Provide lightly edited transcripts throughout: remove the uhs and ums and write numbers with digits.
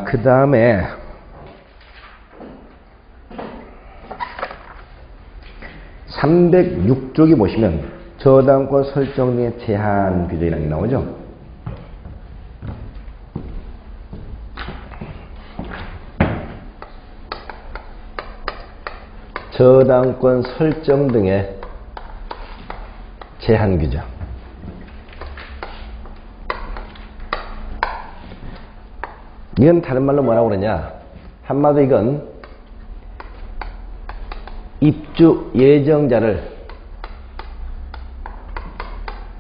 그 다음에 (306쪽에) 보시면 저당권 설정 등의 제한 규정이라는 게 나오죠. 저당권 설정 등의 제한 규정. 이건 다른 말로 뭐라고 그러냐, 한마디로 이건 입주 예정자를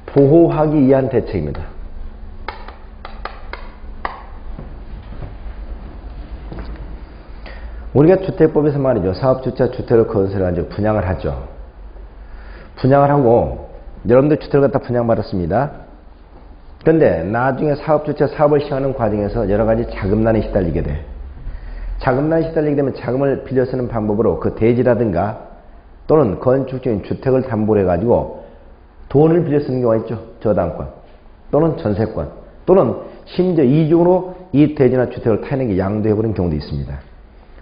보호하기 위한 대책입니다. 우리가 주택법에서 말이죠, 사업주체가 주택을 건설해가지고 분양을 하죠. 분양을 하고 여러분들 주택을 갖다 분양받았습니다. 그런데 나중에 사업주체가 사업을 시행하는 과정에서 여러가지 자금난에 시달리게 돼. 자금난에 시달리게 되면 자금을 빌려 쓰는 방법으로 그 대지라든가 또는 건축 중인 주택을 담보로 해가지고 돈을 빌려 쓰는 경우가 있죠. 저당권 또는 전세권 또는 심지어 이중으로 이 대지나 주택을 타인에게 게 양도해버리는 경우도 있습니다.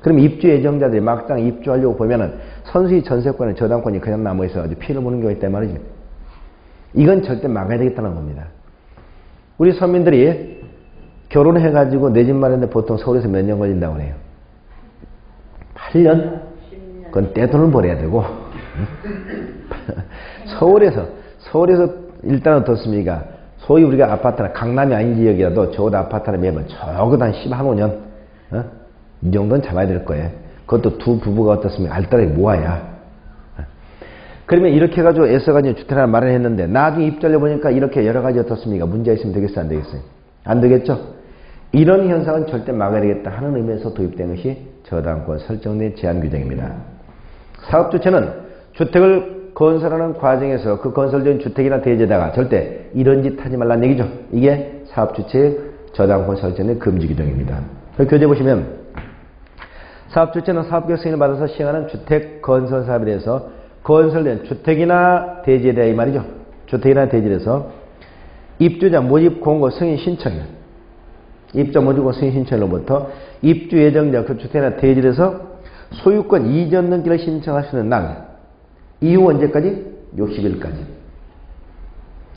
그럼 입주 예정자들이 막상 입주하려고 보면은 선수의 전세권에 저당권이 그냥 남아있어가지고 피해를 보는 경우가 있단 말이죠. 이건 절대 막아야 되겠다는 겁니다. 우리 서민들이 결혼해가지고 내 집 마련인데 보통 서울에서 몇 년 걸린다고 해요? 8년? 그건 떼돈을 벌어야 되고 서울에서 일단 어떻습니까? 소위 우리가 아파트나 강남이 아닌 지역이라도 적어도 아파트나 매번 적어도 한 15년 이 정도는 잡아야 될 거예요. 그것도 두 부부가 어떻습니까? 알뜰하게 모아야. 그러면 이렇게 해가지고 애써가지고 주택 하나 마련했는데 나중에 입주하려고 보니까 이렇게 여러 가지 어떻습니까? 문제가 있으면 되겠어요? 안 되겠어요? 안 되겠죠? 이런 현상은 절대 막아야 되겠다 하는 의미에서 도입된 것이 저당권 설정된 제한 규정입니다. 사업주체는 주택을 건설하는 과정에서 그 건설된 주택이나 대지에다가 절대 이런 짓 하지 말라는 얘기죠. 이게 사업주체의 저당권 설정된 금지 규정입니다. 교재 보시면 사업주체는 사업계획 승인을 받아서 시행하는 주택 건설 사업에 대해서 건설된 주택이나 대지에 대해 이 말이죠. 주택이나 대지에 대해서 입주자 모집 공고 승인 신청일, 입주자 모집 공고 승인 신청일로부터 입주 예정자 그 주택이나 대지에 대해서 소유권 이전 등기를 신청할 수 있는 날 이후 언제까지? 60일까지.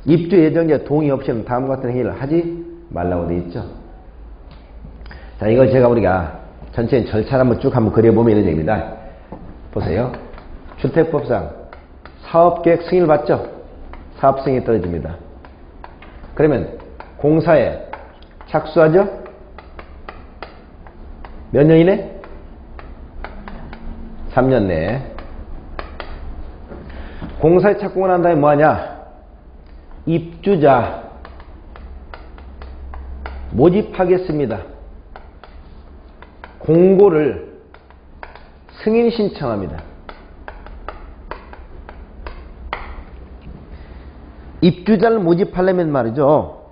입주 예정자 동의 없이는 다음과 같은 행위를 하지 말라고 되어 있죠. 자, 이걸 우리가 전체적인 절차를 한번 그려보면 이런 얘기입니다. 보세요. 주택법상 사업계획 승인을 받죠? 사업 승인이 떨어집니다. 그러면 공사에 착수하죠? 몇 년 이내? 3년 내에. 공사에 착공을 한 다음에 뭐하냐? 입주자 모집하겠습니다. 공고를 승인 신청합니다. 입주자를 모집하려면 말이죠.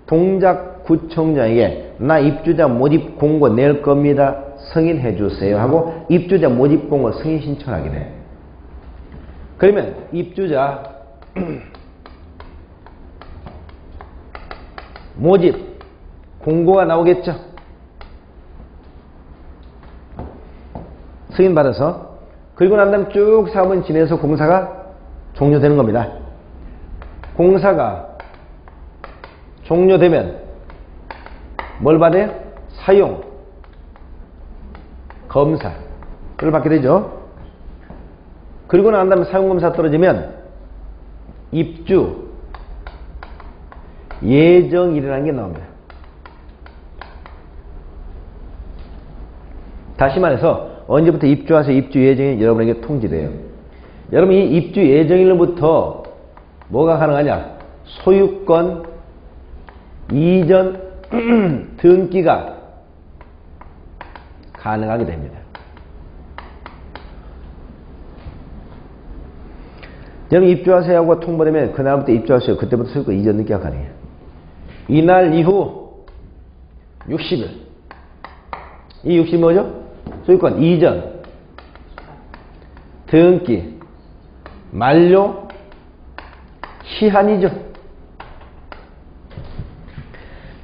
동작구청장에게 나 입주자 모집 공고 낼 겁니다. 승인해 주세요 하고 입주자 모집 공고 승인 신청하게 돼. 그러면 입주자 모집 공고가 나오겠죠. 승인 받아서 그리고 난 다음 쭉 사업은 진행해서 공사가 종료되는 겁니다. 공사가 종료되면 뭘 받아요? 사용 검사를 받게 되죠. 그리고 난 다음에 사용검사 떨어지면 입주 예정일이라는 게 나옵니다. 다시 말해서 언제부터 입주하세요? 입주 예정일 여러분에게 통지돼요. 여러분 이 입주 예정일로부터 뭐가 가능하냐? 소유권 이전 등기가 가능하게 됩니다. 여러분 입주하세요 하고 통보되면 그날부터 입주하세요. 그때부터 소유권 이전 등기가 가능해요. 이날 이후 60일. 이 60일 뭐죠? 소유권 이전 등기 만료 시한이죠.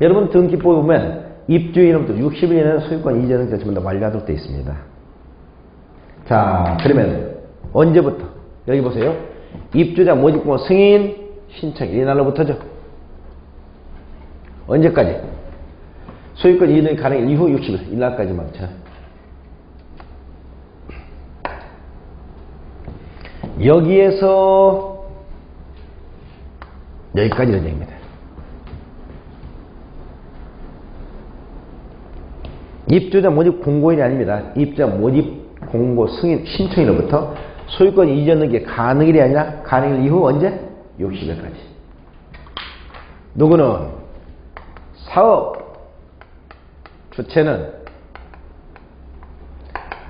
여러분 등기법에 보면 입주일로부터 60일 이내는 소유권 이전을 전부 다 완료하도록 되어 있습니다. 자, 그러면 언제부터? 여기 보세요. 입주자 모집공고 승인 신청 이 날로부터죠. 언제까지? 소유권 이전이 가능한 이후 60일 이날까지만. 자. 여기에서 여기까지 이런 얘기입니다. 입주자 모집 공고일이 아닙니다. 입주자 모집 공고 승인 신청일로부터 소유권 이전 등기 가능일이 아니라 가능일 이후 언제? 60일까지. 누구는 사업 주체는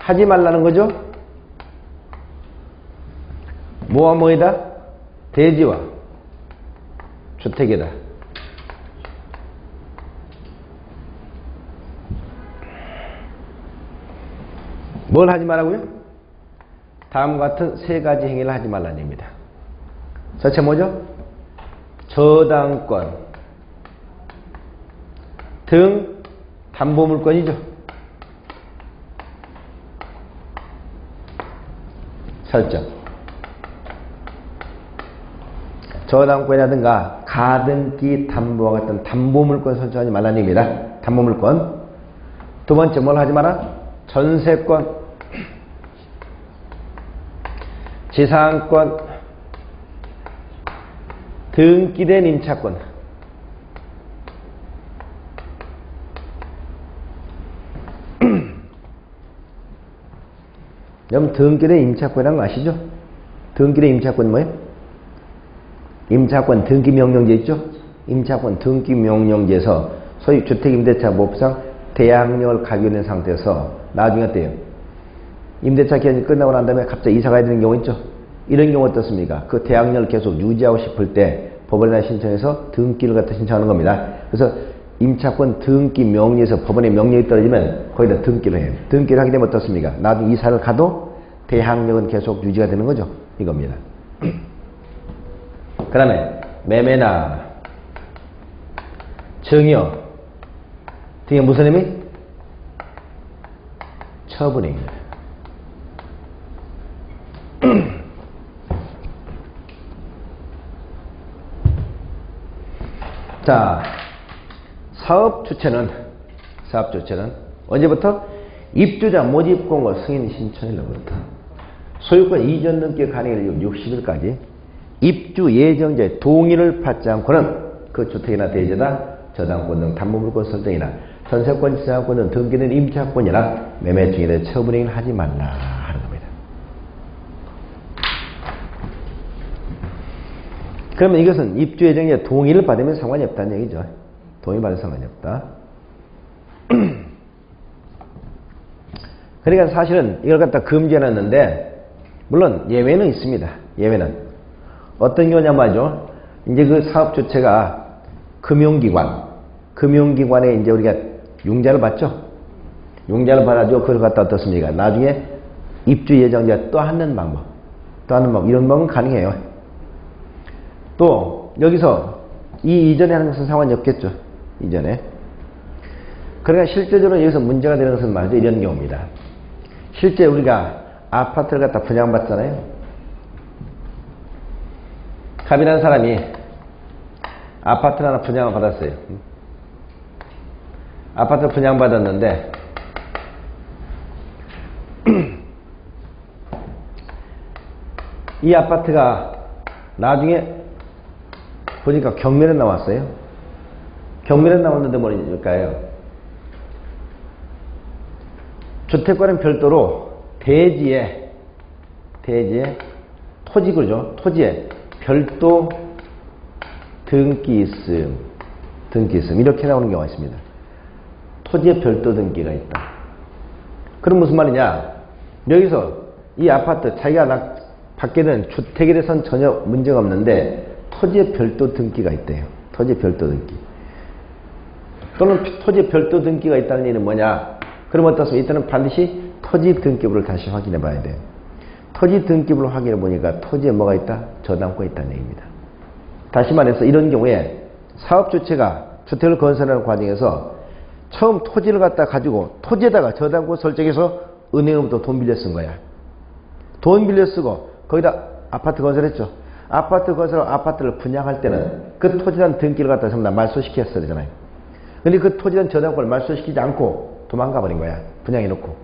하지 말라는 거죠. 뭐와 뭐이다? 대지와 주택이다. 뭘 하지 말라고요? 다음과 같은 세 가지 행위를 하지 말라는 얘기입니다. 첫째 뭐죠? 저당권 등 담보물권이죠. 설정. 저당권이라든가 가등기 담보와 같은 담보물권 설정하지 말라는 얘기입니다. 담보물권. 두 번째 뭘 하지 마라? 전세권, 지상권, 등기된 임차권. 여러분 등기된 임차권이라는 거 아시죠? 등기된 임차권 뭐예요? 임차권 등기명령제 있죠? 임차권 등기명령제에서 소유 주택임대차 보호상 대항력을 가지고 있는 상태에서 나중에 어때요? 임대차 기간이 끝나고 난 다음에 갑자기 이사 가야 되는 경우 있죠? 이런 경우 어떻습니까? 그 대항력을 계속 유지하고 싶을 때 법원에 신청해서 등기를 갖다 신청하는 겁니다. 그래서 임차권 등기 명령에서 법원의 명령이 떨어지면 거기다 등기를 해요. 등기를 하게 되면 어떻습니까? 나중에 이사를 가도 대항력은 계속 유지가 되는 거죠. 이겁니다. 그 다음에 매매나 증여 등의 무슨 의미? 처분입니다. 자, 사업 주체는 언제부터? 입주자 모집 공고 승인 신청일로부터 소유권 이전 등기 가능일 60일까지 입주 예정자의 동의를 받지 않고는 그 주택이나 대지나 저당권 등 담보물권 설정이나 전세권, 지상권 등 등기된 임차권이나 매매 중에 대해 처분행위를 하지 말라 하는 겁니다. 그러면 이것은 입주 예정자의 동의를 받으면 상관이 없다는 얘기죠. 동의 받을 상관이 없다. 그러니까 사실은 이걸 갖다 금지해놨는데 물론 예외는 있습니다. 예외는 어떤 경우냐면 말이죠. 이제 그 사업 주체가 금융기관에 이제 우리가 융자를 받죠. 융자를 받아줘. 그걸 갖다 어떻습니까? 나중에 입주 예정자 또 하는 방법, 이런 방법은 가능해요. 또 여기서 이 이전에 하는 것은 상관이 없겠죠. 이전에. 그러니까 실제적으로 여기서 문제가 되는 것은 말이죠. 이런 경우입니다. 실제 우리가 아파트를 갖다 분양받잖아요. 갑이라는 사람이 아파트를 하나 분양을 받았어요. 아파트를 분양받았는데 이 아파트가 나중에 보니까 경매에 나왔어요. 경매에 나왔는데 뭘까요? 주택과는 별도로 대지에 토지 그러죠. 토지에 별도 등기 있음 이렇게 나오는 경우가 있습니다. 토지에 별도 등기가 있다. 그럼 무슨 말이냐? 여기서 이 아파트 자기가 받게 된 주택에 대해서는 전혀 문제가 없는데 토지에 별도 등기가 있대요. 토지에 별도 등기. 또는 토지에 별도 등기가 있다는 얘기는 뭐냐? 그럼 어떻습니까? 이때는 반드시 토지 등기부를 다시 확인해 봐야 돼요. 토지 등기부를 확인해 보니까 토지에 뭐가 있다? 저당권이 있다는 얘기입니다. 다시 말해서 이런 경우에 사업 주체가 주택을 건설하는 과정에서 처음 토지를 갖다 가지고 토지에다가 저당권 설정해서 은행으로부터 돈 빌려 쓴 거야. 돈 빌려 쓰고 거기다 아파트 건설했죠. 아파트 건설하고 아파트를 분양할 때는 그 토지란 등기를 갖다 전부 다 말소시켰어야 되잖아요. 근데 그 토지란 저당권을 말소시키지 않고 도망가 버린 거야. 분양해놓고.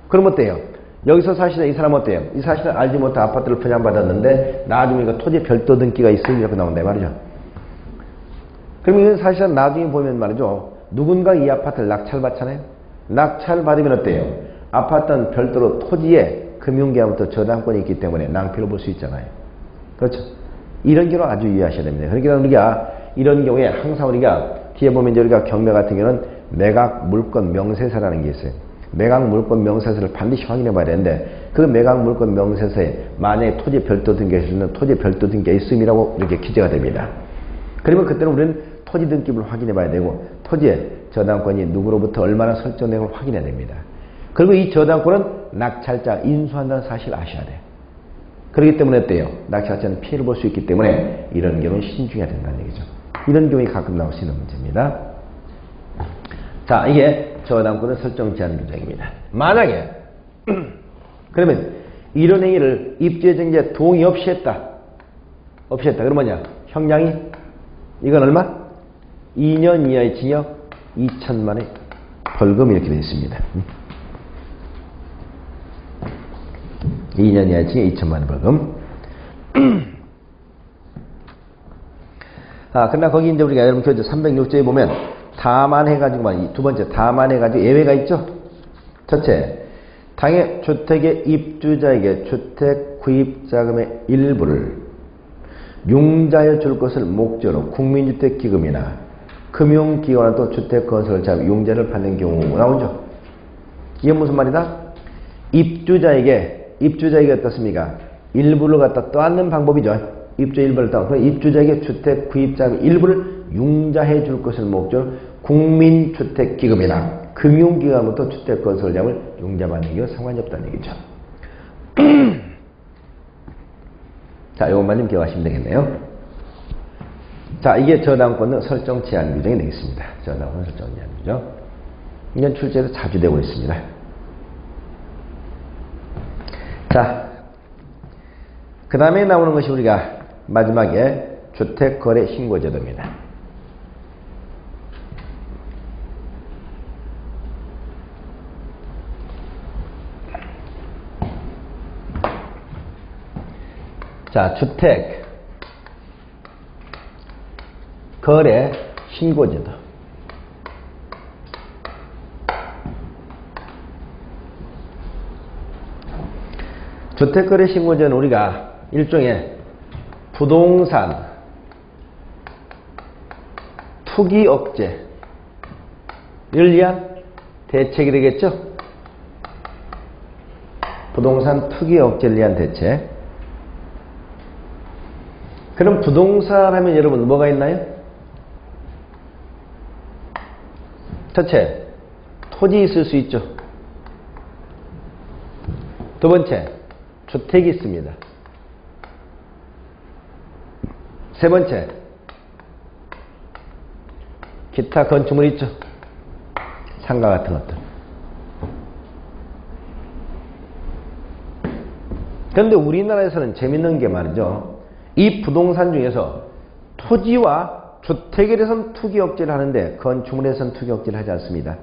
그럼 어때요? 여기서 사실은 이 사람 어때요? 이 사실은 알지 못한 아파트를 분양받았는데 나중에 그 토지 별도 등기가 있으려고 나온다 말이죠. 그럼 이건 사실은 나중에 보면 말이죠. 누군가 이 아파트를 낙찰받잖아요. 낙찰받으면 어때요? 아파트는 별도로 토지에 금융계약부터 저당권이 있기 때문에 낭패를 볼 수 있잖아요. 그렇죠? 이런 경우 아주 유의하셔야 됩니다. 그러니까 우리가 이런 경우에 항상 우리가 뒤에 보면 이제 우리가 경매 같은 경우는 매각 물권 명세서라는 게 있어요. 매각 물권 명세서를 반드시 확인해 봐야 되는데 그 매각 물권 명세서에 만약에 토지 별도 등기가 있으면 토지 별도 등기가 있음이라고 이렇게 기재가 됩니다. 그러면 그때는 우리는 토지 등기부를 확인해 봐야 되고 토지의 저당권이 누구로부터 얼마나 설정된 걸 확인해야 됩니다. 그리고 이 저당권은 낙찰자 인수한다는 사실을 아셔야 돼요. 그렇기 때문에 어때요? 낙찰자는 피해를 볼 수 있기 때문에 이런 경우는 신중해야 된다는 얘기죠. 이런 경우에 가끔 나올 수 있는 문제입니다. 자, 이게 저당권의 설정 제한 규정입니다. 만약에 그러면 이런 행위를 입주예정자 동의 없이 했다. 그러면 뭐냐? 형량이 이건 얼마? 2년 이하의 징역 2천만 원의 벌금 이렇게 되어 있습니다. 2년 이하의 징역 2천만 원 벌금. 그러나 거기 이제 우리가 여러분 교재 306조에 보면 다만 해가지고만 두 번째 다만 해가지고 예외가 있죠. 첫째, 당해 주택의 입주자에게 주택 구입자금의 일부를 융자해 줄 것을 목적으로 국민주택기금이나 금융기관은 또 주택건설 자금 융자를 받는 경우 나오죠. 이게 무슨 말이다? 입주자에게 어떻습니까? 일부를 갖다 떠안는 방법이죠. 입주 일부를 떠안고 입주자에게 주택 구입자금 일부를 융자해 줄 것을 목적으로 국민주택기금이나 금융기관부터 주택건설자금을 융자받는 경우 상관이 없다는 얘기죠. 자, 이것만 좀 기억하시면 되겠네요. 자, 이게 저당권 설정 제한 규정이 되겠습니다. 저당권 설정 제한 규정. 이건 출제에서 자주 되고 있습니다. 자, 그 다음에 나오는 것이 우리가 마지막에 주택거래 신고제도입니다. 자, 주택 거래 신고제도. 주택거래 신고제는 우리가 일종의 부동산 투기 억제를 위한 대책이 되겠죠? 부동산 투기 억제를 위한 대책. 그럼 부동산 하면 여러분 뭐가 있나요? 첫째, 토지 있을 수 있죠. 두 번째, 주택이 있습니다. 세 번째, 기타 건축물 있죠. 상가 같은 것들. 그런데 우리나라에서는 재밌는 게 말이죠. 이 부동산 중에서 토지와 주택에 대해서는 투기 억제를 하는데 건축물에 대해서는 투기 억제를 하지 않습니다.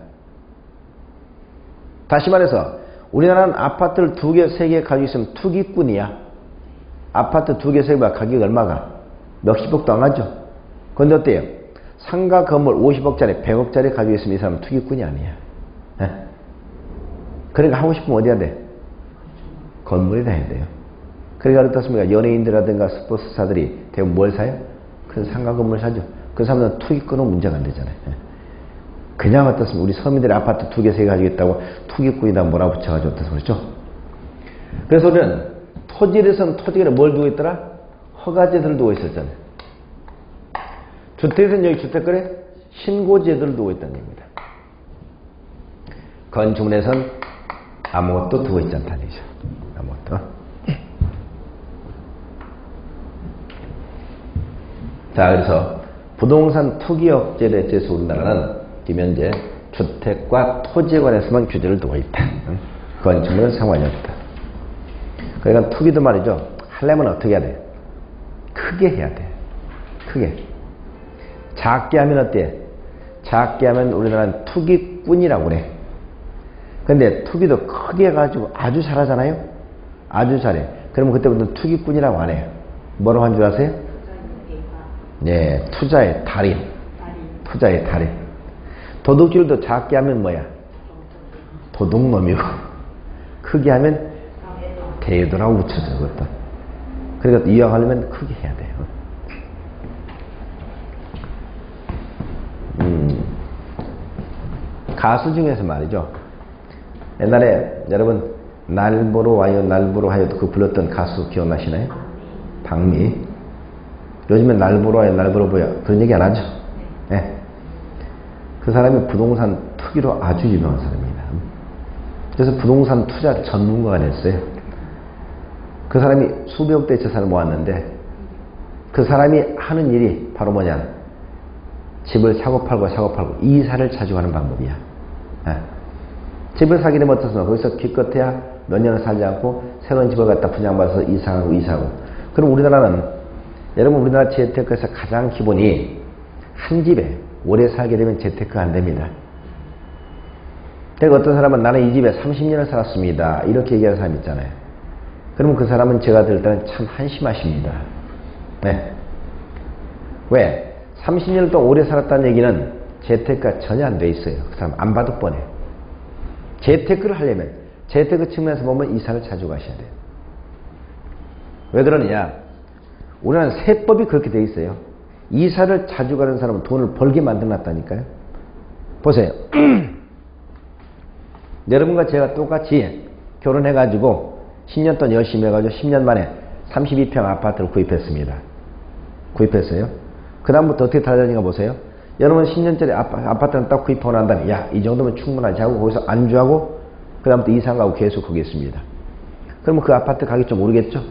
다시 말해서 우리나라는 아파트를 2개, 3개 가지고 있으면 투기꾼이야. 아파트 2개, 3개가 가격이 얼마가? 몇십억도 안 하죠. 그런데 어때요? 상가 건물 50억짜리, 100억짜리 가지고 있으면 이 사람은 투기꾼이 아니야. 네? 그러니까 하고 싶으면 어디 해야 돼? 건물에다 해야 돼요. 그러니까 어떻습니까? 연예인들이라든가 스포츠스타들이 대부분 뭘 사요? 큰 상가 건물 사죠. 그 사람들은 투기꾼은 문제가 안 되잖아요. 그냥 어떻습니까? 우리 서민들이 아파트 2개, 3개 가지고 있다고 투기꾼이다 몰아붙여가지고 어떻습니까? 그렇죠? 그래서 우리는 토지에 대해서는 토지에 뭘 두고 있더라? 허가제도를 두고 있었잖아요. 주택에서는 여기 주택거래 신고제도를 두고 있다는 얘기입니다. 건축물에서는 아무것도 두고 있지 않다는 얘기죠. 아무것도. 자, 그래서 부동산 투기 억제에 대해서 우리나라는 지금 현재 주택과 토지에 관해서만 규제를 두고 있다. 건축물은 상관이 없다. 그러니까 투기도 말이죠. 하려면 어떻게 해야 돼? 크게 해야 돼. 크게. 작게 하면 어때? 작게 하면 우리나라는 투기꾼이라고 그래. 근데 투기도 크게 해가지고 아주 잘하잖아요? 아주 잘해. 그러면 그때부터 투기꾼이라고 안 해요. 뭐라고 한 줄 아세요? 네, 투자의 달인. 투자의 달인. 도둑질도 작게 하면 뭐야? 도둑놈이고. 크게 하면 대도라고 붙여져, 그것도. 그러니까 이왕하려면 크게 해야 돼요. 가수 중에서 말이죠. 옛날에 여러분 날 보러 와요 날 보러 와요 그 불렀던 가수 기억나시나요? 박미. 요즘엔 날 보러 와요 날 보러 보여 그런 얘기 안 하죠. 네. 그 사람이 부동산 투기로 아주 유명한 사람입니다. 그래서 부동산 투자 전문가가 됐어요. 그 사람이 수백억 대 재산을 모았는데 그 사람이 하는 일이 바로 뭐냐, 집을 사고 팔고 이사를 자주 하는 방법이야. 네. 집을 사게 되면 어떻습니까? 거기서 기껏해야 몇 년을 살지 않고 새로운 집을 갖다 분양받아서 이사하고. 그럼 우리나라는, 여러분 우리나라 재테크에서 가장 기본이 한 집에 오래 살게 되면 재테크가 안 됩니다. 그러니까 어떤 사람은 나는 이 집에 30년을 살았습니다 이렇게 얘기하는 사람 있잖아요. 그러면 그 사람은 제가 들을 때는 참 한심하십니다. 네. 왜? 30년 동안 오래 살았다는 얘기는 재테크가 전혀 안 돼 있어요. 그 사람 안 봐도 뻔해. 재테크를 하려면 재테크 측면에서 보면 이사를 자주 가셔야 돼요. 왜 그러느냐? 우리나라는 세법이 그렇게 돼 있어요. 이사를 자주 가는 사람은 돈을 벌게 만들어놨다니까요. 보세요. 여러분과 제가 똑같이 결혼해가지고 10년 동안 열심히 해가지고 10년 만에 32평 아파트를 구입했습니다. 구입했어요. 그 다음부터 어떻게 달라지는가 보세요. 여러분 10년짜리 아파트는 딱 구입하고 난 다음에 야, 이 정도면 충분하지 하고 거기서 안주하고 그 다음부터 이사 가고 계속 거기 있습니다. 그러면 그 아파트 가격이 좀 오르겠죠?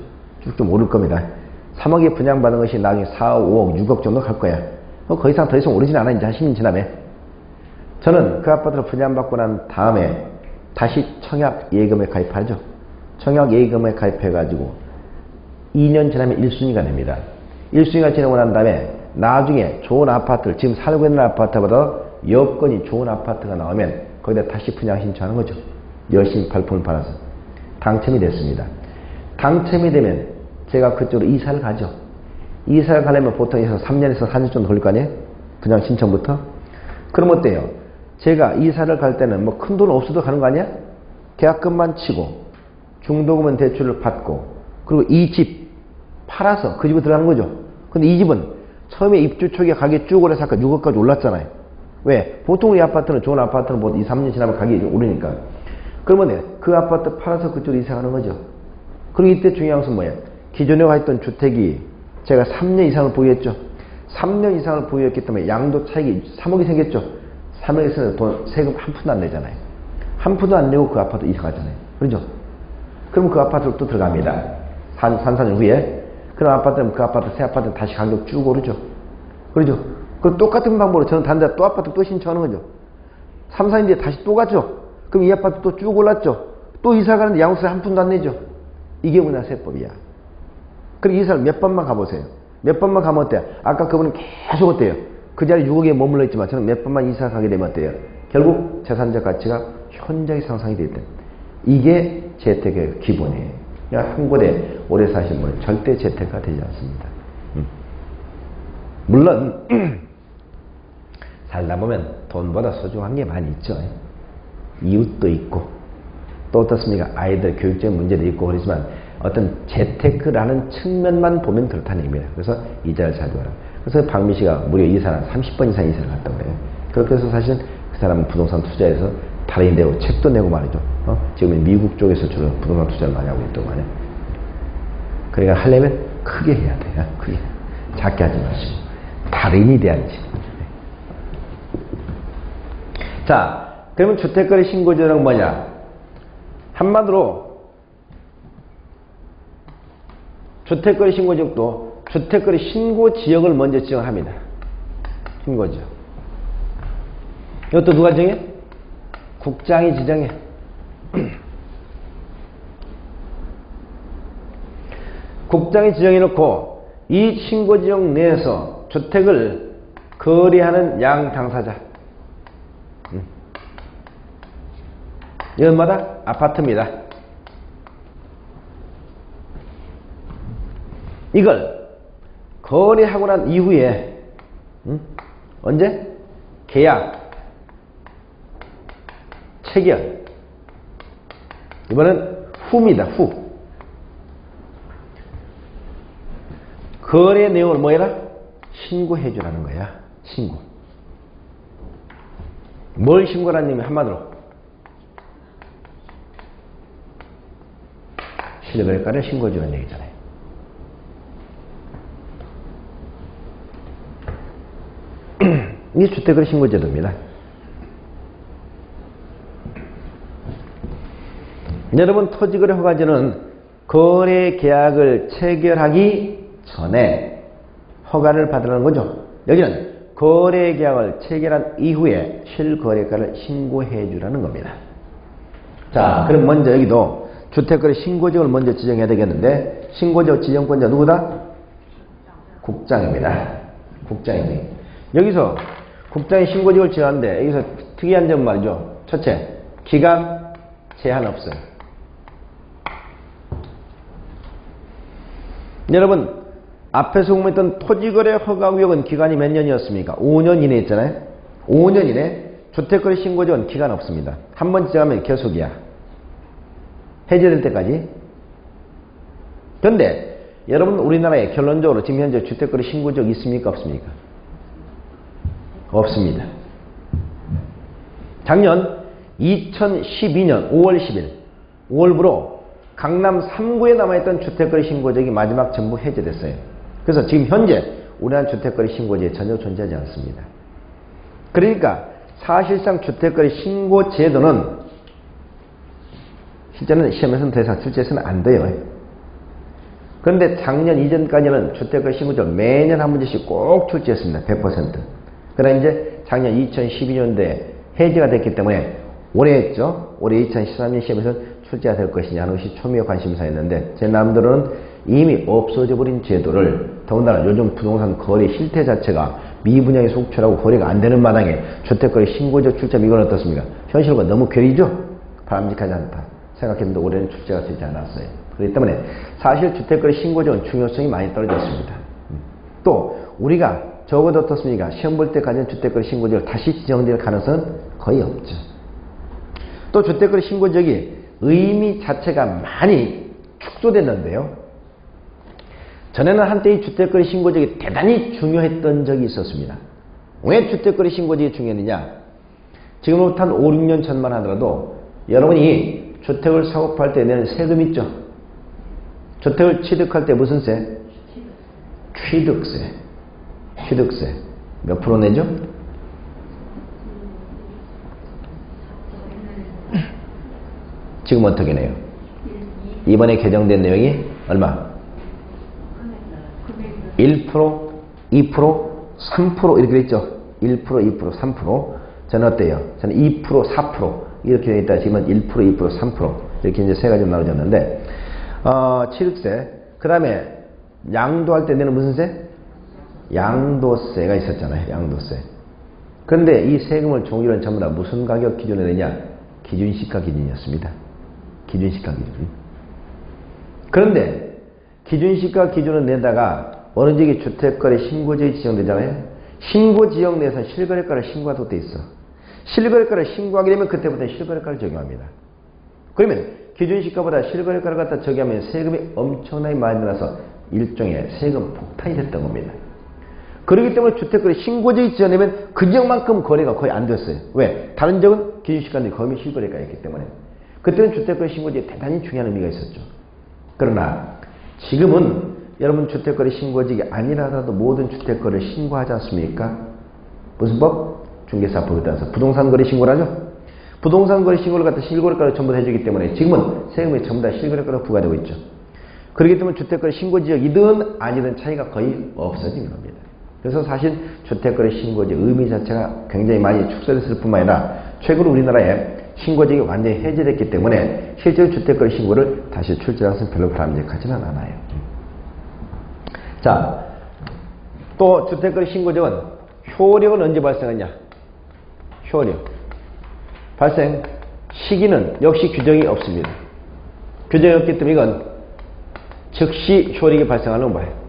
쭉 좀 오를 겁니다. 3억에 분양받은 것이 나중에 4억, 5억, 6억 정도 갈 거야. 더 이상 오르진 않아. 이제 한 10년 지나면. 저는 그 아파트를 분양받고 난 다음에 다시 청약 예금에 가입하죠. 청약 예금에 가입해가지고 2년 지나면 1순위가 됩니다. 1순위가 지나고 난 다음에 나중에 좋은 아파트를, 지금 살고 있는 아파트보다 여건이 좋은 아파트가 나오면 거기다 다시 분양 신청하는 거죠. 열심히 발품을 팔아서. 당첨이 됐습니다. 당첨이 되면 제가 그쪽으로 이사를 가죠. 이사를 가려면 보통 3년에서 4년 정도 걸릴 거 아니에요? 분양 신청부터. 그럼 어때요? 제가 이사를 갈 때는 뭐 큰 돈 없어도 가는 거 아니야? 계약금만 치고 중도금은 대출을 받고 그리고 이 집 팔아서 그 집에 들어가는 거죠. 근데 이 집은 처음에 입주 초기에 가격이 쭉 오래 사니까 6억까지 올랐잖아요. 왜? 보통 이 아파트는, 좋은 아파트는 뭐 2, 3년 지나면 가격이 오르니까. 그러면 그 아파트 팔아서 그쪽으로 이사 가는 거죠. 그리고 이때 중요한 것은 뭐예요? 기존에 와 있던 주택이 제가 3년 이상을 보유했죠. 3년 이상을 보유했기 때문에 양도 차익이 3억이 생겼죠. 3억에서는 돈, 세금 한 푼도 안 내잖아요. 한 푼도 안 내고 그 아파트 이사 가잖아요. 그렇죠? 그럼 그 아파트로 또 들어갑니다. 3, 4년 후에. 그럼 아파트는 그 아파트, 새 아파트는 다시 가격 쭉 오르죠. 그렇죠? 그 똑같은 방법으로 저는 다른 데 또 아파트 또 신청하는 거죠. 3, 4년 뒤에 다시 또 가죠. 그럼 이 아파트 또 쭉 올랐죠. 또 이사 가는데 양도세 한 푼도 안 내죠. 이게 우리나라 세법이야. 그리고 이사를 몇 번만 가보세요. 몇 번만 가면 어때요? 아까 그분은 계속 어때요? 그 자리에 6억에 머물러 있지만 저는 몇 번만 이사 가게 되면 어때요? 결국 재산적 가치가 현저히 상승이 되기 때문에. 이게 재테크의 기본이에요. 한 곳에 오래 사신 분은 절대 재테크가 되지 않습니다. 물론 살다 보면 돈보다 소중한 게 많이 있죠. 이웃도 있고 또 어떻습니까? 아이들 교육적인 문제도 있고 그렇지만 어떤 재테크라는 측면만 보면 그렇다는 얘기입니다. 그래서 이자를 자주 하라. 그래서 박미 씨가 무려 이사를 30번 이상 이사를 갔다고 그래요. 그렇게 해서 사실 그 사람은 부동산 투자에서 달인이 되고 책도 내고 말이죠. 지금 미국 쪽에서 주로 부동산 투자를 많이 하고 있다고 하네요. 그러니까 하려면 크게 해야 돼요. 크게. 작게 하지 마시고. 달인이 돼야지. 자, 그러면 주택거래 신고지역은 뭐냐? 한마디로 주택거래 신고지역도 주택거래 신고지역을 먼저 지정합니다. 신고지역. 이것도 누가 정해? 국장이 지정해. 국장이 지정해놓고 이 신고지역 내에서 주택을 거래하는 양당사자. 이것마다 아파트입니다. 이걸 거래하고 난 이후에 언제? 계약, 체결. 이번엔 후입니다. 후. 거래 내용을 뭐 해라? 신고해 주라는 거야. 신고. 뭘 신고라는 의미 한마디로? 실거래가를 신고해 주는 얘기잖아요. 이게 주택거래 신고제도입니다. 여러분, 토지거래 허가제는 거래 계약을 체결하기 전에 허가를 받으라는 거죠. 여기는 거래 계약을 체결한 이후에 실거래가를 신고해 주라는 겁니다. 자, 그럼 먼저 여기도 주택거래 신고지역을 먼저 지정해야 되겠는데, 신고지역 지정권자 누구다? 국장입니다. 국장입니다. 여기서 국장이 신고지역을 지정하는데 여기서 특이한 점 말이죠. 첫째, 기간 제한 없어요. 여러분, 앞에서 공부했던 토지거래 허가구역은 기간이 몇 년이었습니까? 5년 이내 했잖아요. 5년 이내 주택거래 신고지역은 기간 없습니다. 한 번 지정하면 계속이야. 해제될 때까지. 그런데 여러분, 우리나라에 결론적으로 지금 현재 주택거래 신고지역 있습니까? 없습니까? 없습니다. 작년 2012년 5월 10일 5월부로 강남 3구에 남아있던 주택거래 신고지역이 마지막 전부 해제됐어요. 그래서 지금 현재 우리나라 주택거래 신고지역이 전혀 존재하지 않습니다. 그러니까 사실상 주택거래 신고제도는 실제는 시험에서는 더 이상 출제해서는 안 돼요. 그런데 작년 이전까지는 주택거래 신고제도 매년 한 문제씩 꼭 출제했습니다. 100%. 그러나 이제 작년 2012년도에 해제가 됐기 때문에 올해 했죠. 올해 2013년 시험에서는 출제가 될 것이냐 하는 것이 초미의 관심사였는데, 제 나름대로는 이미 없어져 버린 제도를, 더군다나 요즘 부동산 거래 실태 자체가 미분양이 속출하고 거래가 안 되는 마당에 주택거래 신고지역 출제하면 이건 어떻습니까? 현실과 너무 괴리죠? 바람직하지 않다 생각했는데 올해는 출제가 되지 않았어요. 그렇기 때문에 사실 주택거래 신고지역은 중요성이 많이 떨어졌습니다. 또 우리가 적어도 어떻습니까? 시험 볼 때 가진 주택거래 신고지역을 다시 지정될 가능성은 거의 없죠. 또 주택거래 신고지역이 의미 자체가 많이 축소됐는데요. 전에는 한때 이 주택거래 신고지역이 대단히 중요했던 적이 있었습니다. 왜 주택거래 신고지역이 중요했느냐? 지금부터 한 5, 6년 전만 하더라도 여러분이 주택을 사고 팔 때 내는 세금 있죠? 주택을 취득할 때 무슨 세? 취득세. 취득세. 몇 프로 내죠? 지금 어떻게 내요? 이번에 개정된 내용이 얼마? 1%, 2%, 3% 이렇게 됐죠? 1%, 2%, 3%. 저는 어때요? 저는 2%, 4% 이렇게 되어 있다. 지금은 1%, 2%, 3% 이렇게 이제 세 가지로 나눠졌는데, 취득세. 그 다음에 양도할 때 내는 무슨 세? 양도세가 있었잖아요. 양도세. 그런데 이 세금을 종류는 전부 다 무슨 가격 기준에 내냐? 기준시가 기준이었습니다. 기준시가 기준. 그런데 기준시가 기준을 내다가 어느 지역이 주택거래 신고지역이 지정되잖아요. 신고지역 내에서 실거래가를 신고하도록 돼 있어. 실거래가를 신고하게 되면 그때부터 실거래가를 적용합니다. 그러면 기준시가보다 실거래가를 갖다 적용하면 세금이 엄청나게 많이 늘어나서 일종의 세금 폭탄이 됐던 겁니다. 그렇기 때문에 주택거래 신고지역이 지정되면 그 지역만큼 거래가 거의 안 됐어요. 왜? 다른 지역은 기준시가인데 거의 실거래가였기 때문에. 그때는 주택거래 신고지역이 대단히 중요한 의미가 있었죠. 그러나 지금은 여러분 주택거래 신고지역이 아니라 하더라도 모든 주택거래를 신고하지 않습니까? 무슨 법? 중개사법에 따라서 부동산 거래 신고를 하죠. 부동산 거래 신고를 갖다 실거래가로 전부 해주기 때문에 지금은 세금이 전부 다 실거래가로 부과되고 있죠. 그렇기 때문에 주택거래 신고지역이든 아니든 차이가 거의 없어진 겁니다. 그래서 사실 주택거래 신고지역 의미 자체가 굉장히 많이 축소됐을 뿐만 아니라 최근 우리나라에 신고직이 완전히 해제됐기 때문에 실제로 주택거래 신고를 다시 출제하는 것은 별로 바람직하지는 않아요. 자, 또 주택거래 신고직은 효력은 언제 발생하냐? 효력. 발생 시기는 역시 규정이 없습니다. 규정이 없기 때문에 이건 즉시 효력이 발생하는 거예요.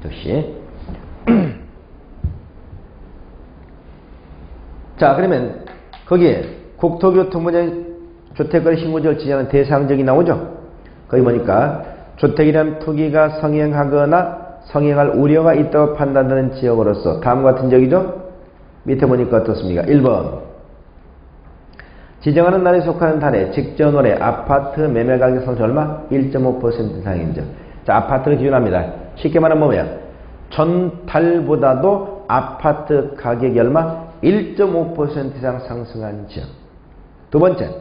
즉시. 자, 그러면 거기에 국토교통부의 주택거래 신고직을 지정하는 대상적이 나오죠? 거기 보니까 주택이란 투기가 성행하거나 성행할 우려가 있다고 판단되는 지역으로서 다음과 같은 지역이죠? 밑에 보니까 어떻습니까? 1번 지정하는 날에 속하는 달에 직전월에 아파트 매매 가격 상승 얼마? 1.5% 이상인 지역. 자, 아파트를 기준합니다. 쉽게 말하면 뭐냐? 전달보다도 아파트 가격이 얼마? 1.5% 이상 상승한 지역. 두 번째,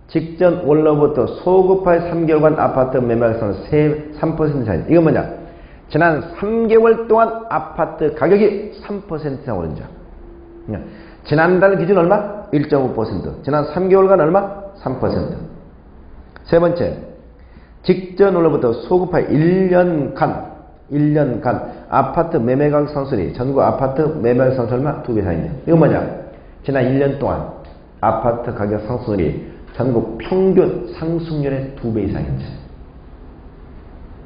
직전 월로부터 소급할 3개월간 아파트 매매 가격 상승 3% 이상. 이건 뭐냐? 지난 3개월 동안 아파트 가격이 3% 이상 오른 지역. 지난달 기준 얼마? 1.5%. 지난 3개월간 얼마? 3%. 세 번째, 직전 월로부터 소급할 1년간 아파트 매매 가격 상승률이 전국 아파트 매매 가격 상승 얼마? 2배 이상이냐. 이건 뭐냐? 지난 1년 동안 아파트 가격 상승률이 전국 평균 상승률의 2배 이상이죠.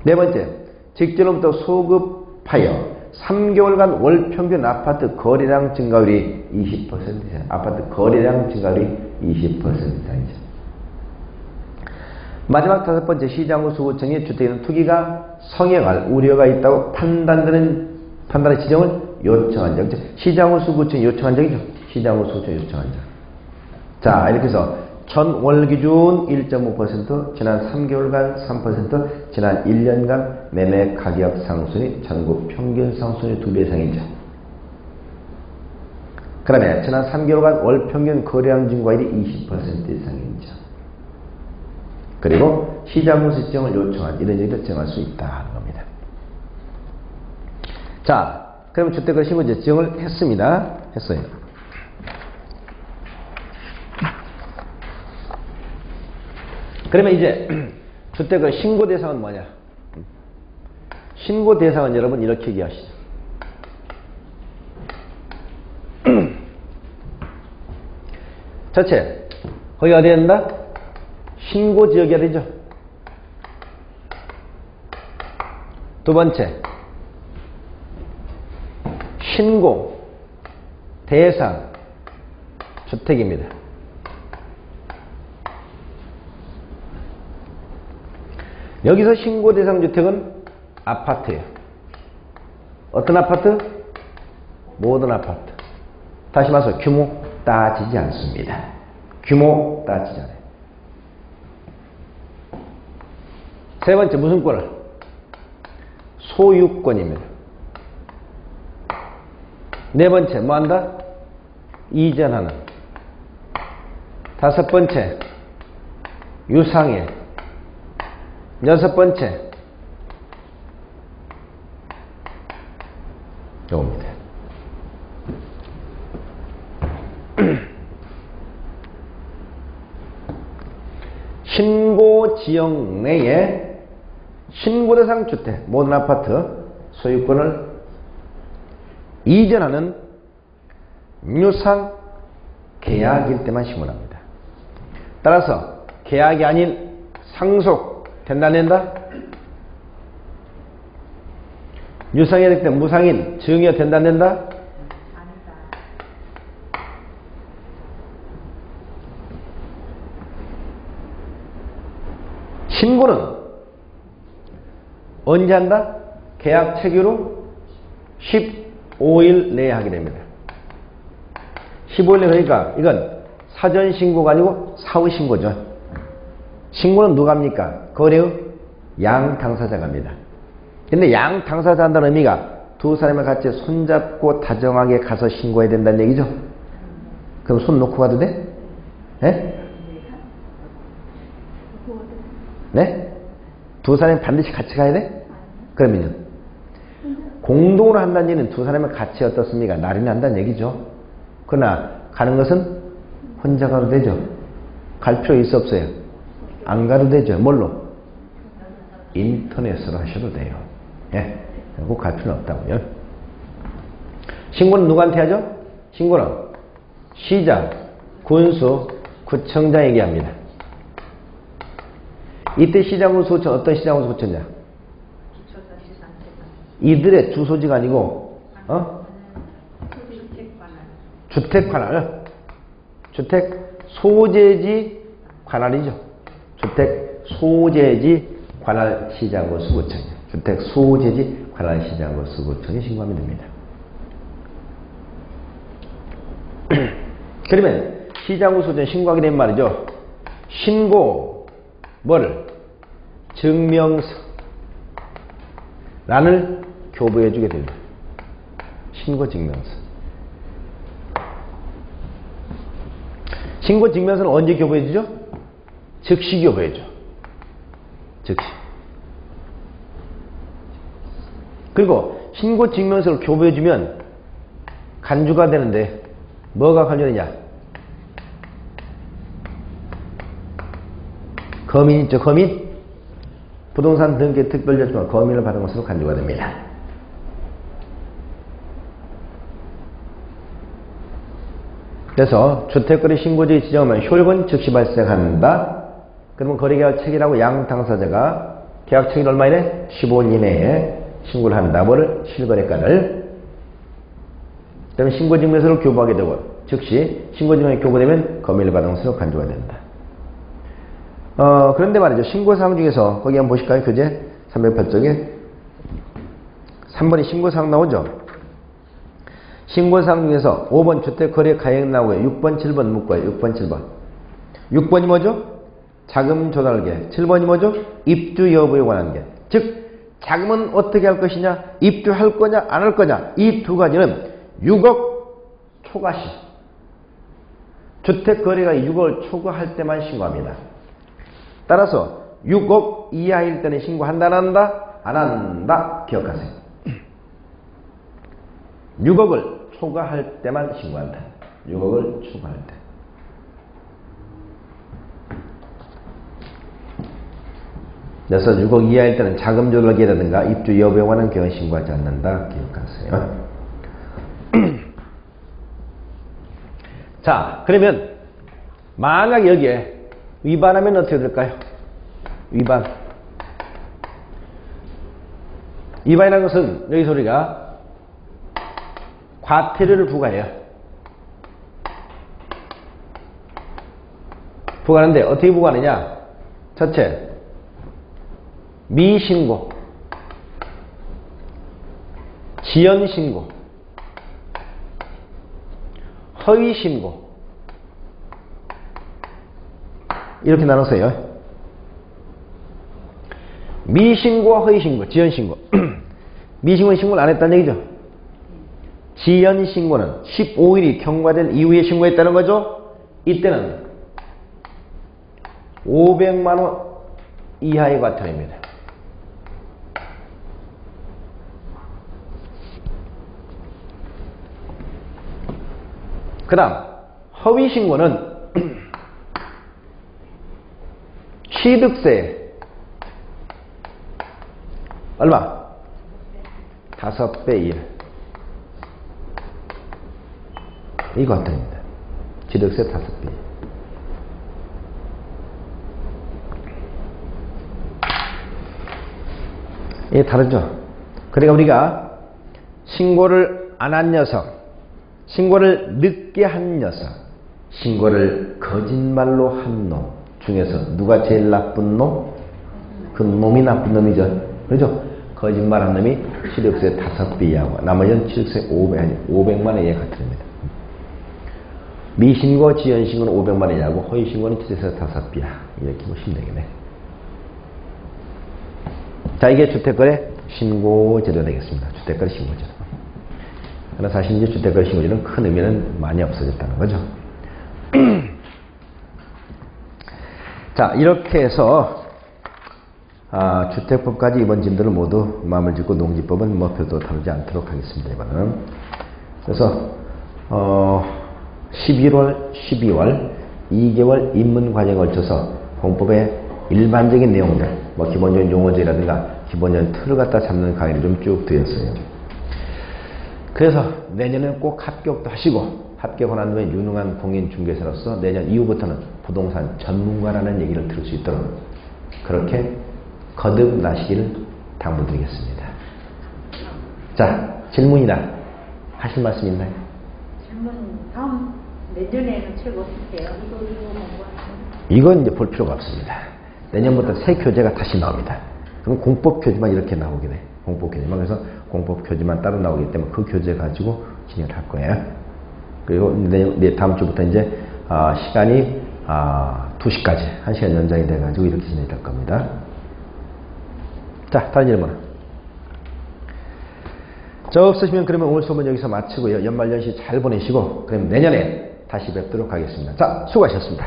네 번째, 직전부터 소급하여 3개월간 월 평균 아파트 거래량 증가율이 20% 이상. 아파트 거래량 증가율이 20% 이상이죠. 마지막 다섯 번째, 시장구 수구청이 주택에는 투기가 성행할 우려가 있다고 판단의 지정을 요청한 적. 시장구 수구청이 요청한 적이죠. 시장구 수구청이 요청한 적. 자, 이렇게 해서 전월 기준 1.5%, 지난 3개월간 3%, 지난 1년간 매매 가격 상승이 전국 평균 상승률 2배 이상이죠. 그 다음에 지난 3개월간 월 평균 거래량 증가율이 20% 이상이죠. 그리고 시장구수 지정을 요청한 이런 얘기를 정할 수 있다 하는 겁니다. 자, 그러면 주택거래 신고제 지정을 했습니다. 했어요. 그러면 이제 주택거래 신고 대상은 뭐냐? 신고 대상은 여러분 이렇게 얘기하시죠. 첫째, 거기 어디에 된다? 신고 지역이 되죠. 두 번째, 신고 대상 주택입니다. 여기서 신고 대상 주택은 아파트예요. 어떤 아파트? 모든 아파트. 다시 말해서 규모 따지지 않습니다. 규모 따지지 않아요. 세 번째, 무슨 권? 소유권입니다. 네 번째, 뭐 한다? 이전하는. 다섯 번째, 유상해. 여섯 번째, 요겁니다. 신고 지역 내에 신고대상 주택, 모든 아파트 소유권을 이전하는 유상 계약일 때만 신고합니다. 따라서 계약이 아닌 상속 된다 안 된다? 유상이 될 때 무상인 증여 된다 안 된다? 신고는 언제 한다? 계약 체결 후 15일 내에 하게 됩니다. 15일 내에 그러니까 이건 사전 신고가 아니고 사후 신고죠. 신고는 누가 합니까? 거래의 양 당사자가 합니다. 근데 양 당사자 한다는 의미가 두 사람이 같이 손잡고 다정하게 가서 신고해야 된다는 얘기죠. 그럼 손 놓고 가도 돼? 네? 네? 두 사람이 반드시 같이 가야 돼? 그러면요. 공동으로 한다는 얘기는 두 사람이 같이 어떻습니까? 날인을 한다는 얘기죠. 그러나 가는 것은 혼자 가도 되죠. 갈 필요 있어 없어요? 안 가도 되죠. 뭘로? 인터넷으로 하셔도 돼요. 예. 꼭 갈 필요는 없다고요. 신고는 누구한테 하죠? 신고는 시장, 군수, 구청장에게 합니다. 이때 시장, 군수, 구청 어떤 시장, 군수, 구청장? 이들의 주소지가 아니고 주택 관할, 주택 소재지 관할이죠. 주택 소재지 관할 시장, 군수, 구청이요. 주택 소재지 관할 시장, 군수, 구청에 신고하면 됩니다. 그러면 시장, 군수, 구청에 신고하게 되면 말이죠. 신고 뭐를? 증명서란을 교부해 주게 됩니다. 신고 증명서. 신고 증명서는 언제 교부해 주죠? 즉시 교부해 줘. 즉시. 그리고 신고 증명서를 교부해 주면 간주가 되는데 뭐가 관련이냐? 거민 있죠, 거민? 부동산 등기 특별조치만 거민을 받은 것으로 간주가 됩니다. 그래서 주택거래 신고지 지정하면 효력은 즉시 발생한다. 그러면 거래계약 체결하고 양 당사자가 계약 체결 얼마 이내? 15일 이내에 신고를 합니다. 뭐를? 실거래가를. 그다음에 신고증명서를 교부하게 되고 즉시 신고증명이 교부되면 거민을 받은 것으로 간주가 된다. 그런데 말이죠. 신고사항 중에서 거기 한번 보실까요? 교재 308쪽에 3번이 신고사항 나오죠. 신고사항 중에서 5번 주택거래 가액 나오고요. 6번, 7번 묻고요. 6번, 7번. 6번이 뭐죠? 자금 조달계. 7번이 뭐죠? 입주 여부에 관한 게. 즉 자금은 어떻게 할 것이냐? 입주할 거냐 안 할 거냐? 이 두 가지는 6억 초과 시. 주택거래가 6억을 초과할 때만 신고합니다. 따라서 6억 이하일 때는 신고한다 안 한다? 안 한다. 기억하세요. 6억을 초과할 때만 신고한다. 6억을 초과할 때. 그래서 6억 이하일 때는 자금 조달계라든가 입주 여부에 관한 경우 신고하지 않는다. 기억하세요. 자, 그러면 만약 여기에 위반하면 어떻게 될까요? 위반. 위반이라는 것은 여기서 우리가 과태료를 부과해요. 부과하는데 어떻게 부과하느냐? 첫째, 미신고, 지연신고, 허위신고 이렇게 나눴어요. 미신고와 허위신고, 지연신고. 미신고는 신고를 안 했다는 얘기죠. 지연신고는 15일이 경과된 이후에 신고했다는 거죠. 이때는 500만원 이하의 과태료입니다. 그 다음 허위신고는 취득세 얼마? 5배 1. 이 과태료입니다. 취득세 5배. 이게 다르죠. 그러니까 우리가 신고를 안 한 녀석, 신고를 늦게 한 녀석, 신고를 거짓말로 한 놈 중에서 누가 제일 나쁜 놈? 그 놈이 나쁜 놈이죠. 그렇죠? 거짓말한 놈이 취득세 5배 이하고 나머지는 취득세 500만 원 이하 과태료입니다. 미신고, 지연신고는 500만 원 이하고 허위신고는 취득세 5배 이하. 이렇게 보시면 되겠네. 자, 이게 주택거래 신고제도 되겠습니다. 주택거래 신고제도. 그러나 사실 이제 주택거래 신고제는 큰 의미는 많이 없어졌다는 거죠. 자, 이렇게 해서 주택법까지 이번 진도를 모두 마음을 짓고 농지법은 뭐 별도 다루지 않도록 하겠습니다. 이번은. 그래서 11월, 12월 2개월 입문 과정에 걸쳐서 공법의 일반적인 내용들, 뭐 기본적인 용어들이라든가 기본적인 틀을 갖다 잡는 강의를 좀 쭉 드렸어요. 그래서 내년에는 꼭 합격도 하시고, 합격을 한 후에 유능한 공인중개사로서 내년 이후부터는 부동산 전문가라는 얘기를 들을 수 있도록 그렇게 거듭나시기를 당부드리겠습니다. 자, 질문이나 하실 말씀 있나요? 질문 다음 내년에는 책 어떻게 해요? 이거 공부하세요? 이건 이제 볼 필요가 없습니다. 내년부터 새 교재가 다시 나옵니다. 그럼 공법 교재만 이렇게 나오게 돼. 공법 교재만. 그래서 공법 교재만 따로 나오기 때문에 그 교재 가지고 진행을 할 거예요. 그리고 다음 주부터 이제 시간이 2시까지 1시간 연장이 돼가지고 이렇게 진행이 될 겁니다. 자, 다른 질문. 저 없으시면 그러면 오늘 수업은 여기서 마치고요. 연말연시 잘 보내시고 그럼 내년에 다시 뵙도록 하겠습니다. 자, 수고하셨습니다.